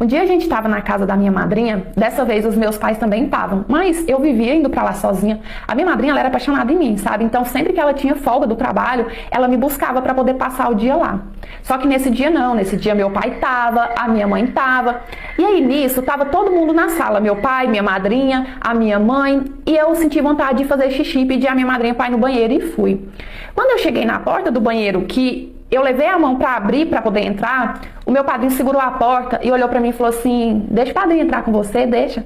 Um dia a gente estava na casa da minha madrinha, dessa vez os meus pais também estavam, mas eu vivia indo pra lá sozinha. A minha madrinha, ela era apaixonada em mim, sabe? Então sempre que ela tinha folga do trabalho, ela me buscava pra poder passar o dia lá. Só que nesse dia não, nesse dia meu pai tava, a minha mãe tava. E aí nisso, tava todo mundo na sala, meu pai, minha madrinha, a minha mãe, e eu senti vontade de fazer xixi, pedi a minha madrinha pra ir no banheiro e fui. Quando eu cheguei na porta do banheiro, que eu levei a mão para abrir, para poder entrar, o meu padrinho segurou a porta e olhou para mim e falou assim: deixa o padrinho entrar com você, deixa.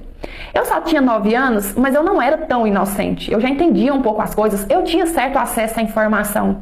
Eu só tinha 9 anos, mas eu não era tão inocente. Eu já entendia um pouco as coisas, eu tinha certo acesso à informação.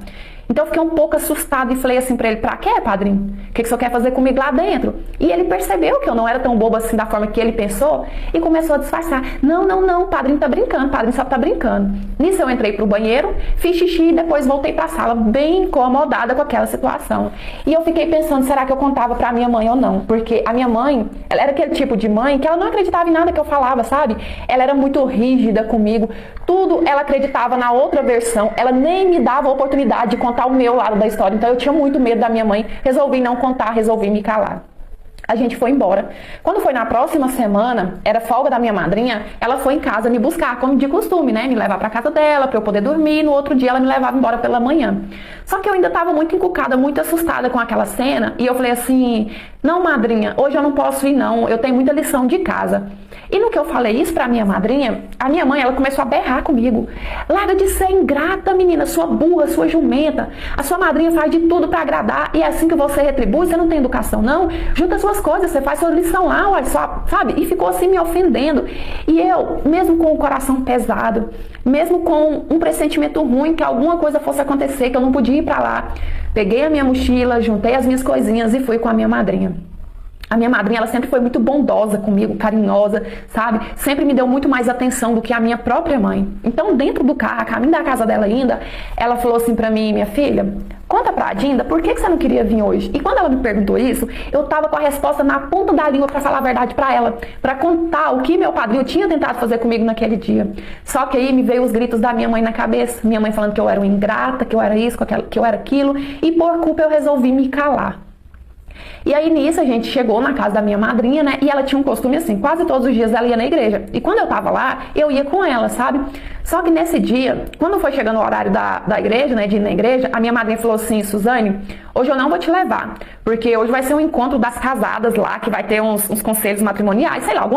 Então eu fiquei um pouco assustada e falei assim pra ele: pra quê, padrinho? O que o senhor quer fazer comigo lá dentro? E ele percebeu que eu não era tão boba assim da forma que ele pensou e começou a disfarçar. Não, o padrinho tá brincando, o padrinho só tá brincando. Nisso eu entrei pro banheiro, fiz xixi e depois voltei pra sala bem incomodada com aquela situação. E eu fiquei pensando, será que eu contava pra minha mãe ou não? Porque a minha mãe, ela era aquele tipo de mãe que ela não acreditava em nada que eu falava, sabe? Ela era muito rígida comigo, tudo ela acreditava na outra versão, ela nem me dava a oportunidade de contar o meu lado da história, então eu tinha muito medo da minha mãe, resolvi não contar, resolvi me calar. A gente foi embora. Quando foi na próxima semana, era folga da minha madrinha, ela foi em casa me buscar, como de costume, né? Me levar pra casa dela, pra eu poder dormir, no outro dia ela me levava embora pela manhã. Só que eu ainda tava muito encucada, muito assustada com aquela cena, e eu falei assim: não, madrinha, hoje eu não posso ir não, eu tenho muita lição de casa. E no que eu falei isso pra minha madrinha, a minha mãe, ela começou a berrar comigo: larga de ser ingrata, menina, sua burra, sua jumenta. A sua madrinha faz de tudo pra agradar e é assim que você retribui, você não tem educação não? Junta suas coisas, você faz sua lição lá, olha só, sabe? E ficou assim me ofendendo. E eu, mesmo com o coração pesado, mesmo com um pressentimento ruim que alguma coisa fosse acontecer, que eu não podia ir pra lá, peguei a minha mochila, juntei as minhas coisinhas e fui com a minha madrinha. A minha madrinha, ela sempre foi muito bondosa comigo, carinhosa, sabe? Sempre me deu muito mais atenção do que a minha própria mãe. Então, dentro do carro, a caminho da casa dela ainda, ela falou assim pra mim: minha filha, conta pra Dinda, por que você não queria vir hoje? E quando ela me perguntou isso, eu tava com a resposta na ponta da língua pra falar a verdade pra ela, pra contar o que meu padrinho tinha tentado fazer comigo naquele dia. Só que aí me veio os gritos da minha mãe na cabeça, minha mãe falando que eu era uma ingrata, que eu era isso, que eu era aquilo, e por culpa eu resolvi me calar. E aí nisso a gente chegou na casa da minha madrinha, né? E ela tinha um costume assim, quase todos os dias ela ia na igreja. E quando eu tava lá, eu ia com ela, sabe? Só que nesse dia, quando foi chegando o horário da igreja, né? De ir na igreja, a minha madrinha falou assim: Suzane, hoje eu não vou te levar, porque hoje vai ser um encontro das casadas lá, que vai ter uns conselhos matrimoniais, sei lá, alguma